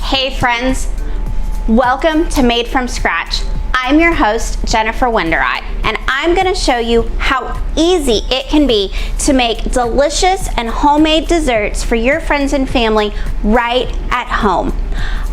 Hey friends, welcome to Made from Scratch. I'm your host, Jennifer Wenderott, and I'm gonna show you how easy it can be to make delicious and homemade desserts for your friends and family right at home.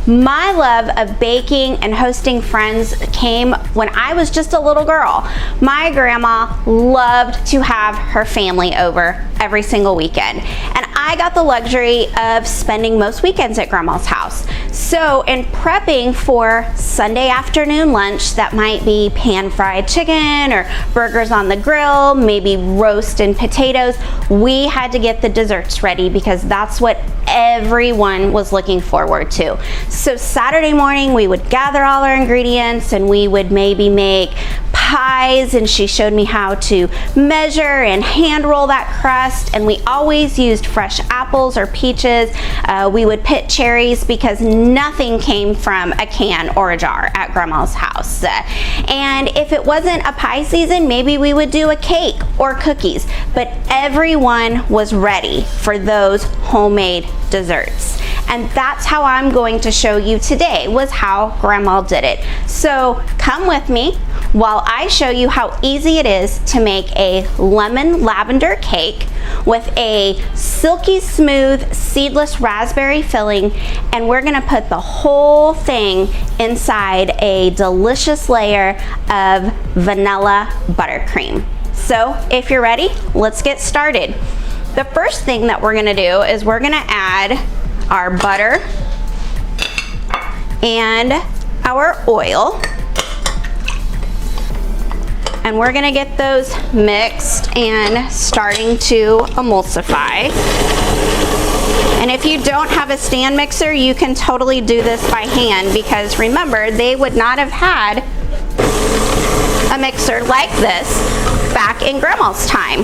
My love of baking and hosting friends came when I was just a little girl. My grandma loved to have her family over every single weekend, and I got the luxury of spending most weekends at grandma's house. So in prepping for Sunday afternoon lunch, that might be pan-fried chicken or burgers on the grill, maybe roast and potatoes, we had to get the desserts ready because that's what everyone was looking forward to. So Saturday morning we would gather all our ingredients and we would maybe make pies, and she showed me how to measure and hand roll that crust, and we always used fresh apples or peaches. We would pit cherries because nothing came from a can or a jar at grandma's house. And if it wasn't a pie season, maybe we would do a cake or cookies, but everyone was ready for those homemade desserts. And that's how I'm going to show you today, was how grandma did it. So come with me while I show you how easy it is to make a lemon lavender cake with a silky smooth seedless raspberry filling, and we're gonna put the whole thing inside a delicious layer of vanilla buttercream. So if you're ready, let's get started. The first thing that we're gonna do is we're gonna add our butter and our oil, and we're gonna get those mixed and starting to emulsify. And if you don't have a stand mixer, you can totally do this by hand, because remember, they would not have had a mixer like this back in grandma's time.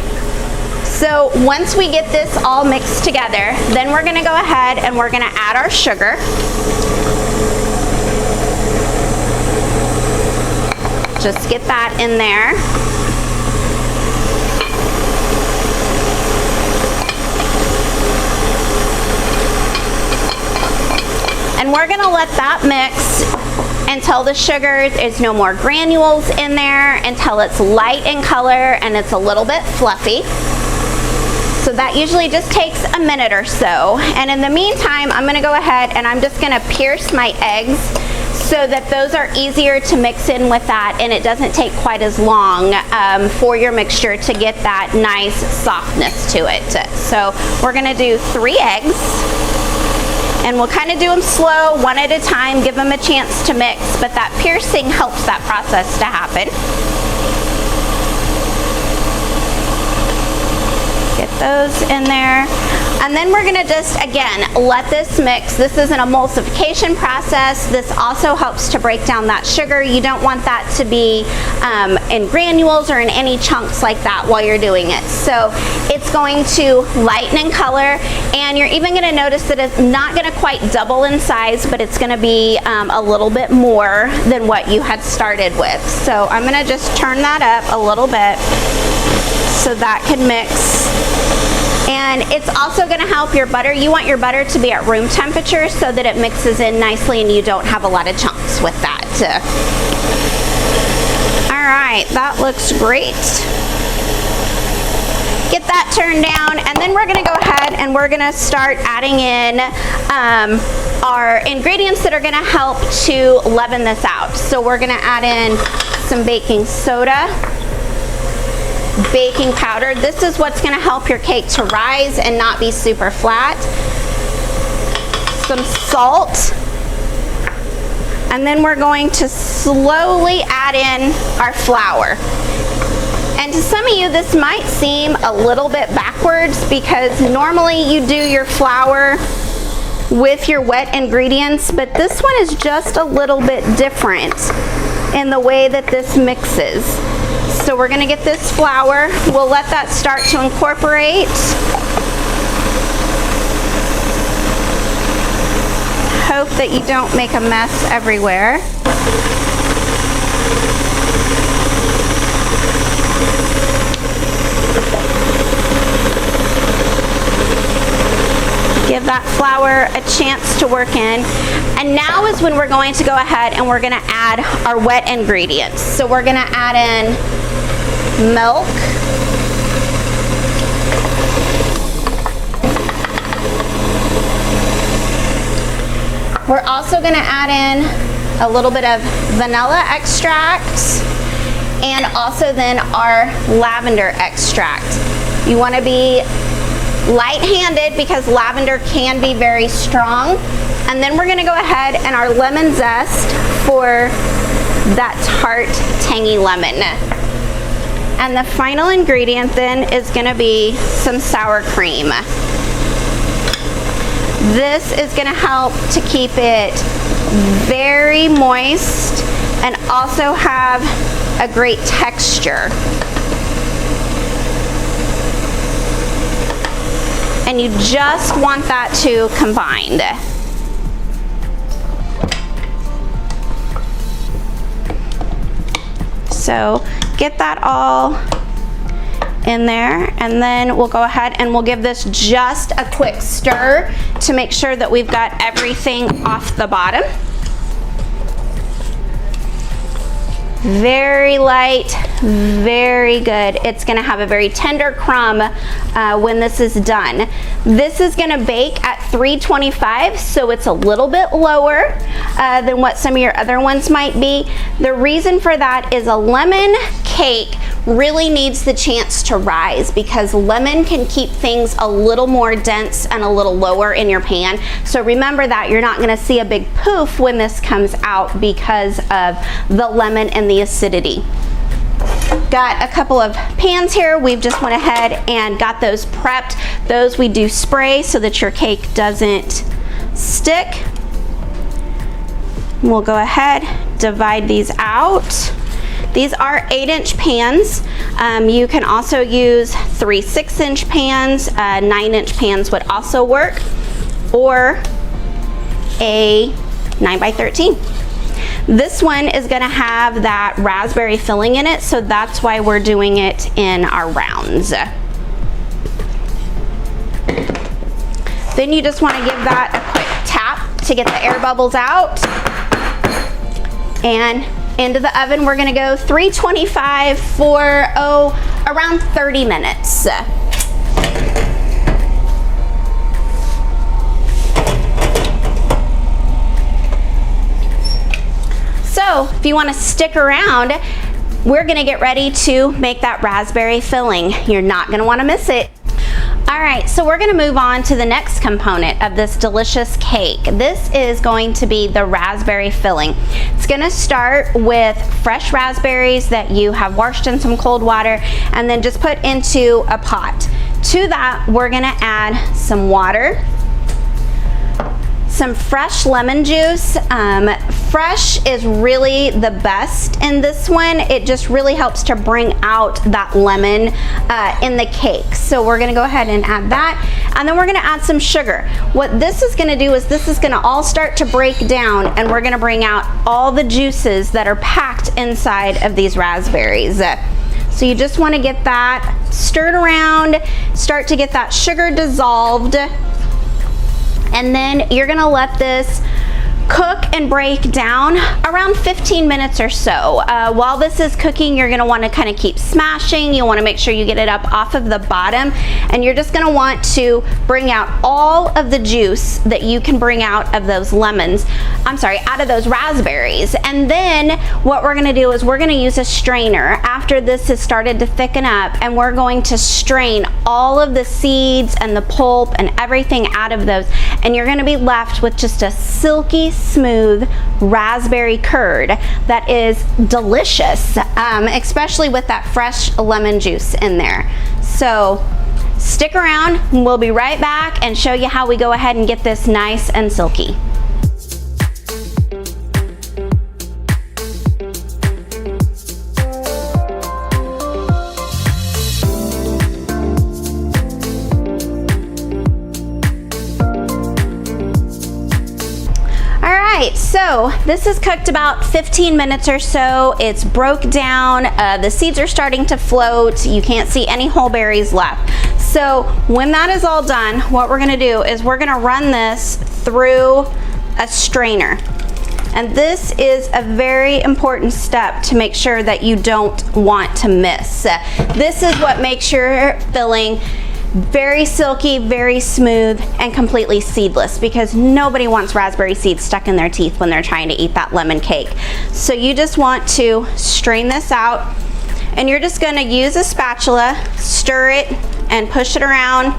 So once we get this all mixed together, then we're gonna go ahead and we're gonna add our sugar. Just get that in there. And we're gonna let that mix until the sugar is no more granules in there, until it's light in color and it's a little bit fluffy. So that usually just takes a minute or so. And in the meantime, I'm gonna go ahead and I'm just gonna pierce my eggs so that those are easier to mix in with that, and it doesn't take quite as long for your mixture to get that nice softness to it. So we're gonna do 3 eggs, and we'll kind of do them slow, one at a time, give them a chance to mix, but that piercing helps that process to happen. Get those in there. And then we're gonna just, again, let this mix. This is an emulsification process. This also helps to break down that sugar. You don't want that to be in granules or in any chunks like that while you're doing it. So it's going to lighten in color, and you're even gonna notice that it's not gonna quite double in size, but it's gonna be a little bit more than what you had started with. So I'm gonna just turn that up a little bit so that can mix. And it's also gonna help your butter. You want your butter to be at room temperature so that it mixes in nicely and you don't have a lot of chunks with that. All right, that looks great. Get that turned down, and then we're gonna go ahead and we're gonna start adding in our ingredients that are gonna help to leaven this out. So we're gonna add in some baking soda, baking powder. This is what's going to help your cake to rise and not be super flat. Some salt. And then we're going to slowly add in our flour. And to some of you, this might seem a little bit backwards, because normally you do your flour with your wet ingredients, but this one is just a little bit different in the way that this mixes. So we're gonna get this flour, we'll let that start to incorporate. Hope that you don't make a mess everywhere. Give that flour a chance to work in. And now is when we're going to go ahead and we're gonna add our wet ingredients. So we're gonna add in milk, we're also gonna add in a little bit of vanilla extract and also then our lavender extract. You wanna be light-handed because lavender can be very strong. And then we're gonna go ahead and our lemon zest for that tart, tangy lemon. And the final ingredient then is gonna be some sour cream. This is gonna help to keep it very moist and also have a great texture. And you just want that to combine. So get that all in there, and then we'll go ahead and we'll give this just a quick stir to make sure that we've got everything off the bottom. Very light, very good. It's gonna have a very tender crumb when this is done. This is gonna bake at 325, so it's a little bit lower than what some of your other ones might be. The reason for that is a lemon cake really needs the chance to rise because lemon can keep things a little more dense and a little lower in your pan. So remember that you're not gonna see a big poof when this comes out because of the lemon and the acidity. Got a couple of pans here. We've just went ahead and got those prepped. Those we do spray so that your cake doesn't stick. We'll go ahead, divide these out. These are 8-inch pans. You can also use 3 6-inch pans. 9-inch pans would also work, or a 9x13. This one is gonna have that raspberry filling in it, so that's why we're doing it in our rounds. Then you just wanna give that a quick tap to get the air bubbles out. And into the oven, we're gonna go 325 for, around 30 minutes. So if you wanna stick around, we're gonna get ready to make that raspberry filling. You're not gonna wanna miss it. All right, so we're gonna move on to the next component of this delicious cake. This is going to be the raspberry filling. It's gonna start with fresh raspberries that you have washed in some cold water and then just put into a pot. To that, we're gonna add some water, some fresh lemon juice. Fresh is really the best in this one. It just really helps to bring out that lemon in the cake. So we're gonna go ahead and add that. And then we're gonna add some sugar. What this is gonna do is this is gonna all start to break down and we're gonna bring out all the juices that are packed inside of these raspberries. So you just wanna get that stirred around, start to get that sugar dissolved. And then you're gonna let this cook and break down around 15 minutes or so. While this is cooking, you're gonna wanna kind of keep smashing. You wanna make sure you get it up off of the bottom, and you're just gonna want to bring out all of the juice that you can bring out of those lemons, out of those raspberries. And then what we're gonna do is we're gonna use a strainer after this has started to thicken up, and we're going to strain all of the seeds and the pulp and everything out of those, and you're gonna be left with just a silky smooth raspberry curd that is delicious, especially with that fresh lemon juice in there. So stick around, we'll be right back and show you how we go ahead and get this nice and silky. So this is cooked about 15 minutes or so. It's broke down. The seeds are starting to float. You can't see any whole berries left. So when that is all done, what we're gonna do is we're gonna run this through a strainer. And this is a very important step to make sure that you don't want to miss. This is what makes your filling very silky, very smooth, and completely seedless, because nobody wants raspberry seeds stuck in their teeth when they're trying to eat that lemon cake. So you just want to strain this out, and you're just gonna use a spatula, stir it, and push it around,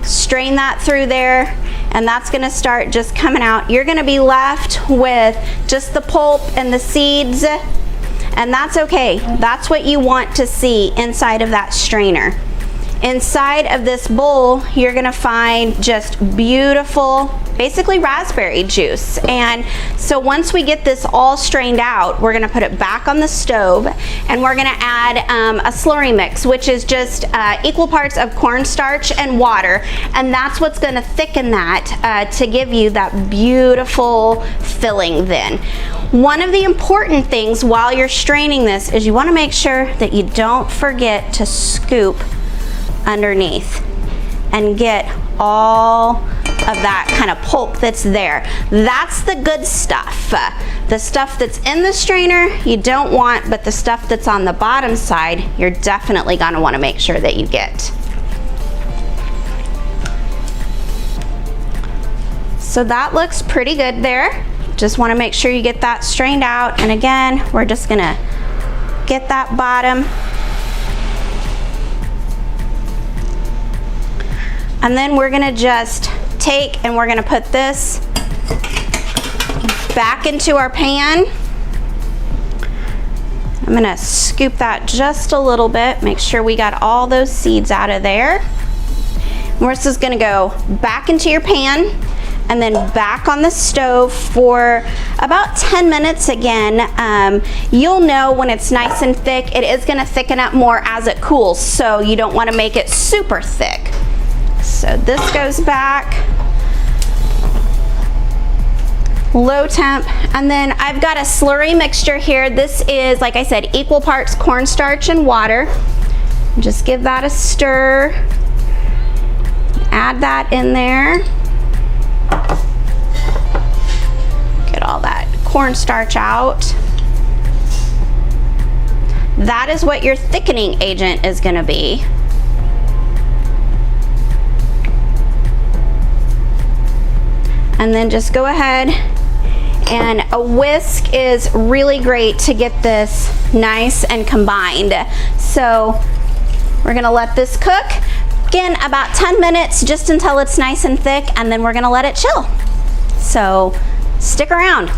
strain that through there, and that's gonna start just coming out. You're gonna be left with just the pulp and the seeds, and that's okay. That's what you want to see inside of that strainer. Inside of this bowl, you're gonna find just beautiful, basically raspberry juice. And so once we get this all strained out, we're gonna put it back on the stove, and we're gonna add a slurry mix, which is just equal parts of cornstarch and water. And that's what's gonna thicken that to give you that beautiful filling then. One of the important things while you're straining this is you wanna make sure that you don't forget to scoop underneath and get all of that kind of pulp that's there. That's the good stuff. The stuff that's in the strainer you don't want, but the stuff that's on the bottom side you're definitely gonna want to make sure that you get. So that looks pretty good there. Just want to make sure you get that strained out, and again we're just gonna get that bottom. And then we're gonna just take and we're gonna put this back into our pan. I'm gonna scoop that just a little bit, make sure we got all those seeds out of there. We're just gonna go back into your pan and then back on the stove for about 10 minutes again. You'll know when it's nice and thick. It is gonna thicken up more as it cools, so you don't wanna make it super thick. So this goes back, low temp, and then I've got a slurry mixture here. This is, like I said, equal parts cornstarch and water. Just give that a stir, add that in there. Get all that cornstarch out. That is what your thickening agent is gonna be. And then just go ahead, and a whisk is really great to get this nice and combined. So we're gonna let this cook, again, about 10 minutes, just until it's nice and thick, and then we're gonna let it chill. So stick around.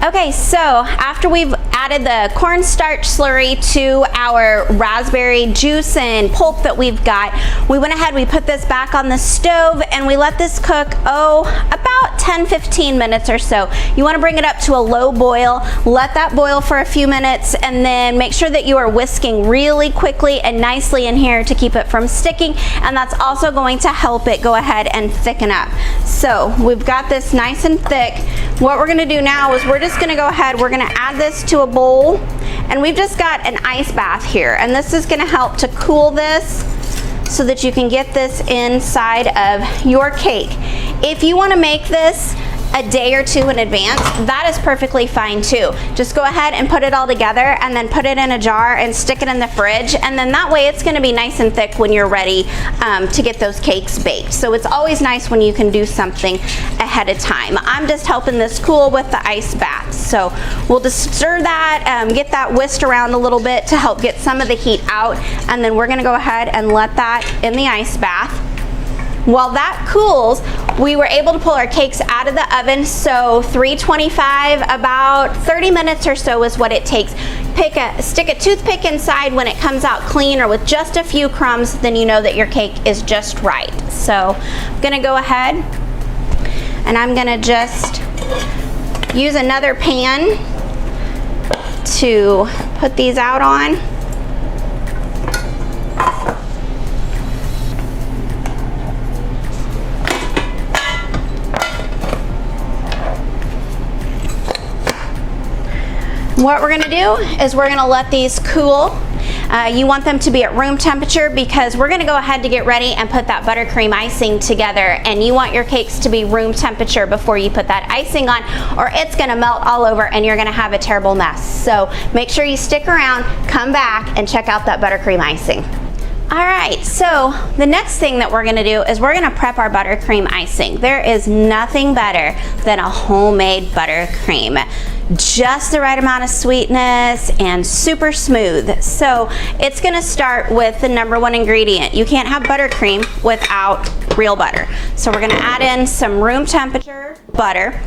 Okay, so after we've added the cornstarch slurry to our raspberry juice and pulp that we've got, we went ahead, we put this back on the stove, and we let this cook, about 10-15 minutes or so. You want to bring it up to a low boil, let that boil for a few minutes, and then make sure that you are whisking really quickly and nicely in here to keep it from sticking, and that's also going to help it go ahead and thicken up. So we've got this nice and thick. What we're going to do now is we're just going to go ahead, we're going to add this to a bowl, and we've just got an ice bath here, and this is going to help to cool this so that you can get this inside of your cake. If you want to make this a day or two in advance, that is perfectly fine too. Just go ahead and put it all together and then put it in a jar and stick it in the fridge, and then that way it's going to be nice and thick when you're ready to get those cakes baked. So it's always nice when you can do something ahead of time. I'm just helping this cool with the ice bath. So we'll just stir that, get that whisked around a little bit to help get some of the heat out, and then we're going to go ahead and let that in the ice bath. While that cools, we were able to pull our cakes out of the oven, so 325, about 30 minutes or so is what it takes. Stick a toothpick inside when it comes out clean or with just a few crumbs, then you know that your cake is just right. So I'm gonna go ahead and I'm gonna just use another pan to put these out on. What we're gonna do is we're gonna let these cool, You want them to be at room temperature because we're gonna go ahead to get ready and put that buttercream icing together, and you want your cakes to be room temperature before you put that icing on, or it's gonna melt all over and you're gonna have a terrible mess. So make sure you stick around, come back, and check out that buttercream icing. All right, so the next thing that we're gonna do is we're gonna prep our buttercream icing. There is nothing better than a homemade buttercream. Just the right amount of sweetness and super smooth. So it's gonna start with the #1 ingredient. You can't have buttercream without real butter. So we're gonna add in some room temperature butter.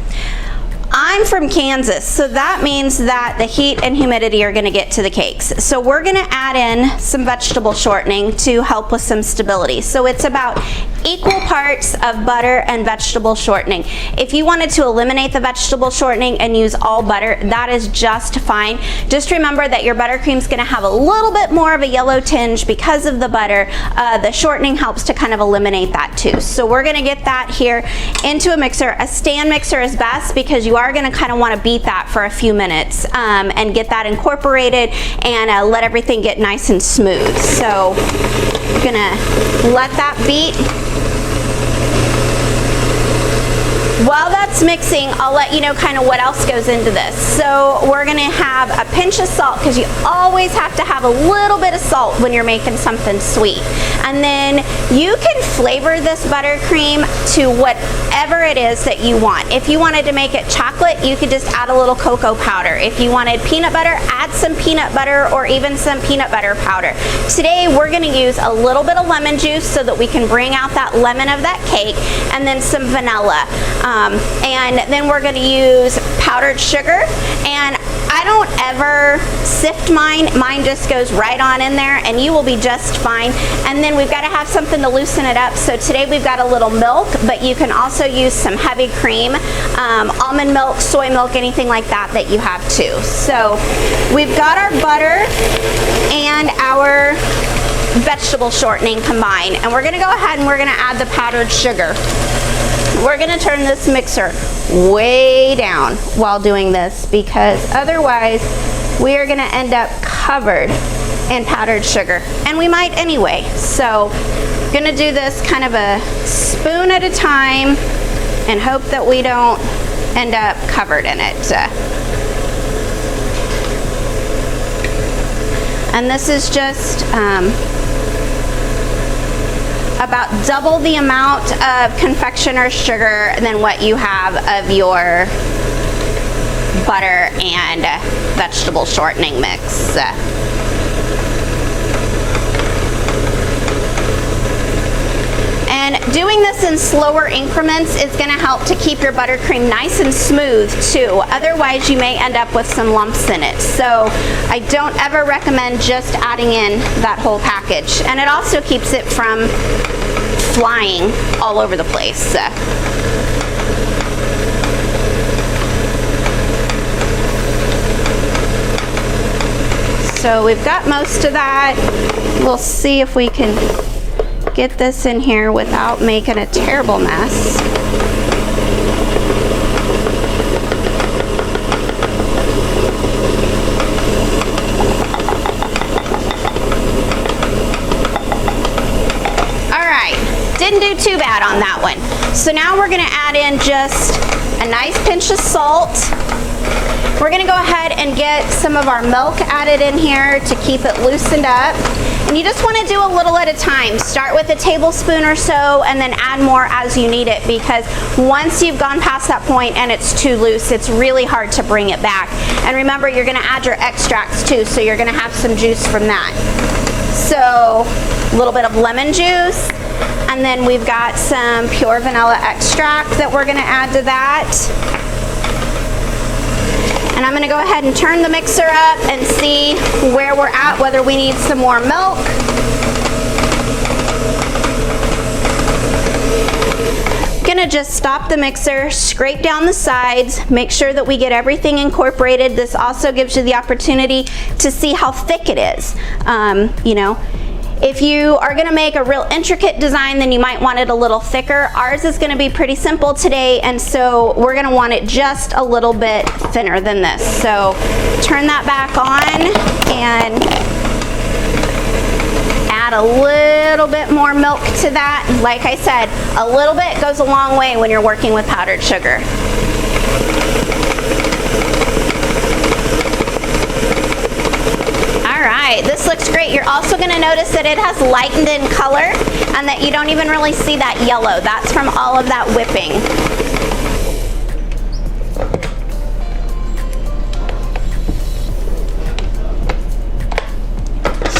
I'm from Kansas, so that means that the heat and humidity are gonna get to the cakes. So we're gonna add in some vegetable shortening to help with some stability. So it's about equal parts of butter and vegetable shortening. If you wanted to eliminate the vegetable shortening and use all butter, that is just fine. Just remember that your buttercream is gonna have a little bit more of a yellow tinge because of the butter. The shortening helps to kind of eliminate that too. So we're gonna get that here into a mixer. A stand mixer is best because you are gonna kind of want to beat that for a few minutes and get that incorporated and let everything get nice and smooth. So we're gonna let that beat. While that's mixing, I'll let you know kind of what else goes into this. So we're gonna have a pinch of salt because you always have to have a little bit of salt when you're making something sweet. And then you can flavor this buttercream to whatever it is that you want. If you wanted to make it chocolate, you could just add a little cocoa powder. If you wanted peanut butter, add some peanut butter or even some peanut butter powder. Today, we're gonna use a little bit of lemon juice so that we can bring out that lemon of that cake, and then some vanilla. And then we're gonna use powdered sugar, and I don't ever sift mine. Mine just goes right on in there and you will be just fine. And then we've got to have something to loosen it up. So today we've got a little milk, but you can also use some heavy cream, almond milk, soy milk, anything like that that you have too. So we've got our butter and our vegetable shortening combined, and we're gonna go ahead and we're gonna add the powdered sugar. We're gonna turn this mixer way down while doing this because otherwise we are gonna end up covered in powdered sugar, and we might anyway. So I'm gonna do this kind of a spoon at a time and hope that we don't end up covered in it. And this is just about double the amount of confectioner's sugar than what you have of your butter and vegetable shortening mix. And doing this in slower increments is going to help to keep your buttercream nice and smooth too. Otherwise, you may end up with some lumps in it. So I don't ever recommend just adding in that whole package. And it also keeps it from flying all over the place. So we've got most of that. We'll see if we can get this in here without making a terrible mess. All right, didn't do too bad on that one. So now we're gonna add in just a nice pinch of salt. We're gonna go ahead and get some of our milk added in here to keep it loosened up. And you just want to do a little at a time. Start with a tablespoon or so and then add more as you need it, because once you've gone past that point and it's too loose, it's really hard to bring it back. And remember, you're going to add your extracts too, so you're going to have some juice from that. So a little bit of lemon juice, and then we've got some pure vanilla extract that we're going to add to that. And I'm gonna go ahead and turn the mixer up and see where we're at, whether we need some more milk. Gonna just stop the mixer, scrape down the sides, make sure that we get everything incorporated. This also gives you the opportunity to see how thick it is. You know, if you are gonna make a real intricate design, then you might want it a little thicker. Ours is gonna be pretty simple today, and so we're gonna want it just a little bit thinner than this. So turn that back on and add a little bit more milk to that. Like I said, a little bit goes a long way when you're working with powdered sugar. All right, this looks great. You're also going to notice that it has lightened in color and that you don't even really see that yellow. That's from all of that whipping.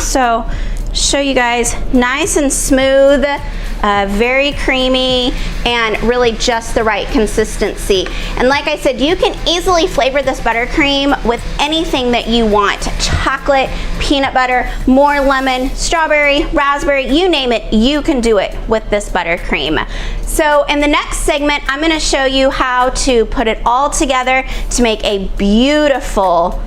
So, show you guys, nice and smooth, very creamy, and really just the right consistency. And like I said, you can easily flavor this buttercream with anything that you want. Chocolate, peanut butter, more lemon, strawberry, raspberry, you name it, you can do it with this buttercream. So in the next segment, I'm going to show you how to put it all together to make a beautiful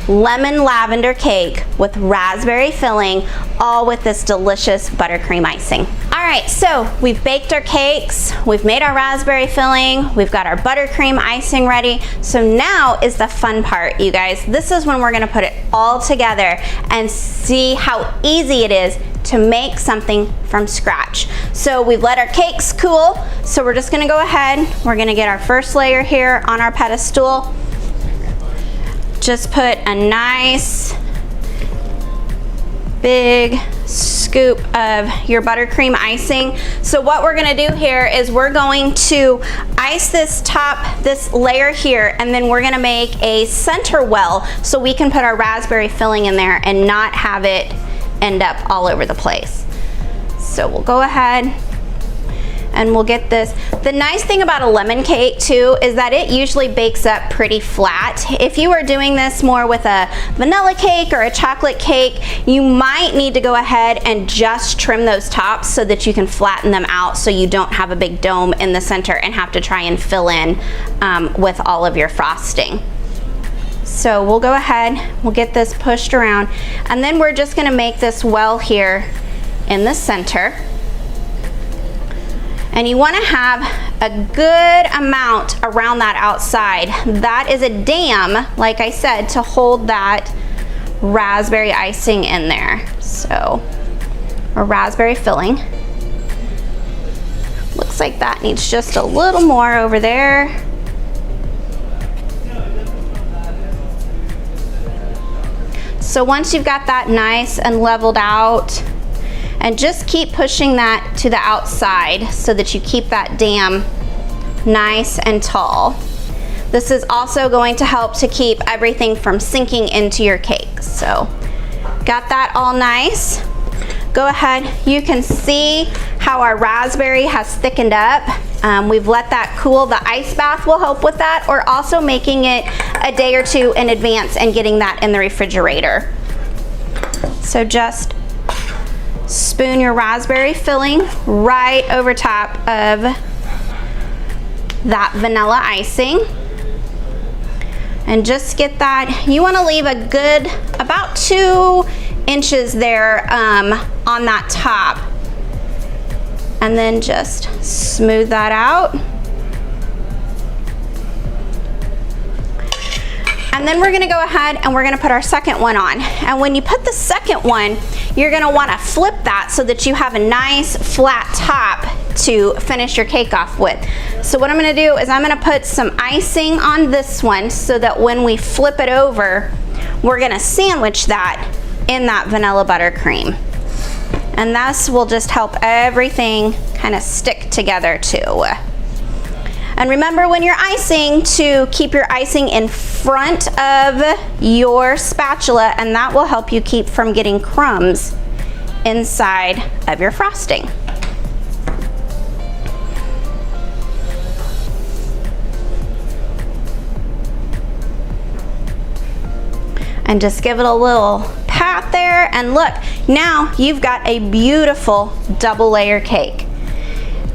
lemon lavender cake with raspberry filling, all with this delicious buttercream icing. All right, so we've baked our cakes, we've made our raspberry filling, we've got our buttercream icing ready. So now is the fun part, you guys. This is when we're gonna put it all together and see how easy it is to make something from scratch. So we've let our cakes cool, so we're just gonna go ahead, we're gonna get our first layer here on our pedestal. Just put a nice big scoop of your buttercream icing. So what we're gonna do here is we're going to ice this layer here, and then we're gonna make a center well so we can put our raspberry filling in there and not have it end up all over the place. So we'll go ahead and we'll get this. The nice thing about a lemon cake too is that it usually bakes up pretty flat. If you are doing this more with a vanilla cake or a chocolate cake, you might need to go ahead and just trim those tops so that you can flatten them out so you don't have a big dome in the center and have to try and fill in with all of your frosting. So we'll go ahead, we'll get this pushed around, and then we're just gonna make this well here in the center. And you want to have a good amount around that outside. That is a dam, like I said, to hold that raspberry icing in there. So, or raspberry filling. Looks like that needs just a little more over there. So once you've got that nice and leveled out, and just keep pushing that to the outside so that you keep that dam nice and tall. This is also going to help to keep everything from sinking into your cake. So, got that all nice. Go ahead, you can see how our raspberry has thickened up. We've let that cool. The ice bath will help with that, or also making it a day or two in advance and getting that in the refrigerator. So just spoon your raspberry filling right over top of that vanilla icing, and just get that. You want to leave a good about 2 inches there on that top, and then just smooth that out. And then we're gonna go ahead and we're gonna put our second one on. And when you put the second one, you're gonna wanna flip that so that you have a nice flat top to finish your cake off with. So what I'm gonna do is I'm gonna put some icing on this one so that when we flip it over, we're gonna sandwich that in that vanilla buttercream. And this will just help everything kind of stick together too. And remember when you're icing to keep your icing in front of your spatula, and that will help you keep from getting crumbs inside of your frosting. And just give it a little pat there, and look, now you've got a beautiful double layer cake.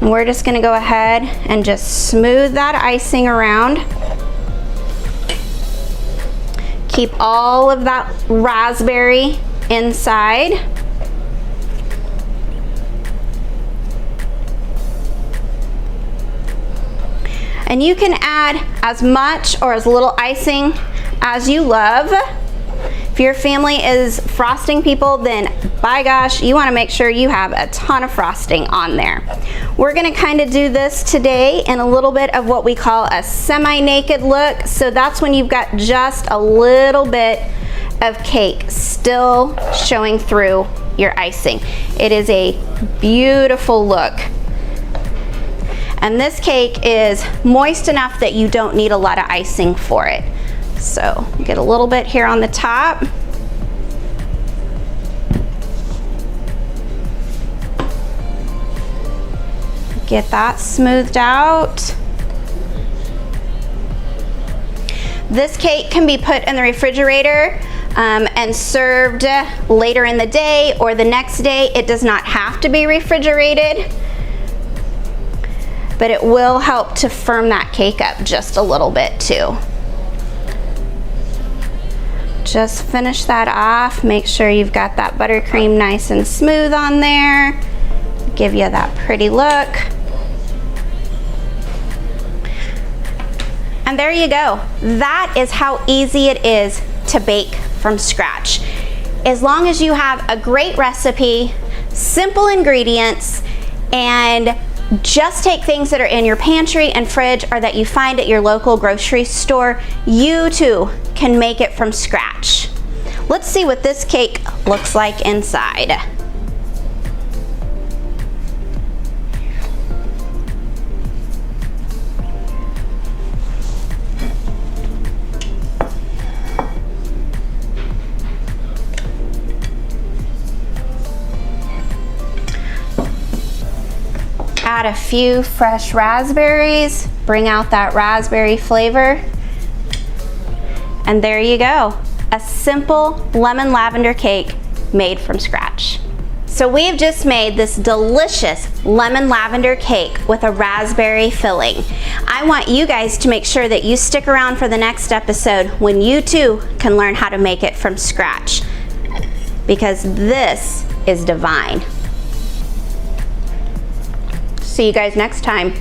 And we're just gonna go ahead and just smooth that icing around. Keep all of that raspberry inside. And you can add as much or as little icing as you love. If your family is frosting people, then by gosh, you want to make sure you have a ton of frosting on there. We're going to kind of do this today in a little bit of what we call a semi-naked look. So that's when you've got just a little bit of cake still showing through your icing. It is a beautiful look. And this cake is moist enough that you don't need a lot of icing for it. So get a little bit here on the top. Get that smoothed out. This cake can be put in the refrigerator and served later in the day or the next day. It does not have to be refrigerated, but it will help to firm that cake up just a little bit too. Just finish that off. Make sure you've got that buttercream nice and smooth on there. Give you that pretty look. And there you go. That is how easy it is to bake from scratch. As long as you have a great recipe, simple ingredients, and just take things that are in your pantry and fridge or that you find at your local grocery store, you too can make it from scratch. Let's see what this cake looks like inside. Add a few fresh raspberries, bring out that raspberry flavor. And there you go, a simple lemon lavender cake made from scratch. So we've just made this delicious lemon lavender cake with a raspberry filling. I want you guys to make sure that you stick around for the next episode when you too can learn how to make it from scratch, because this is divine. See you guys next time.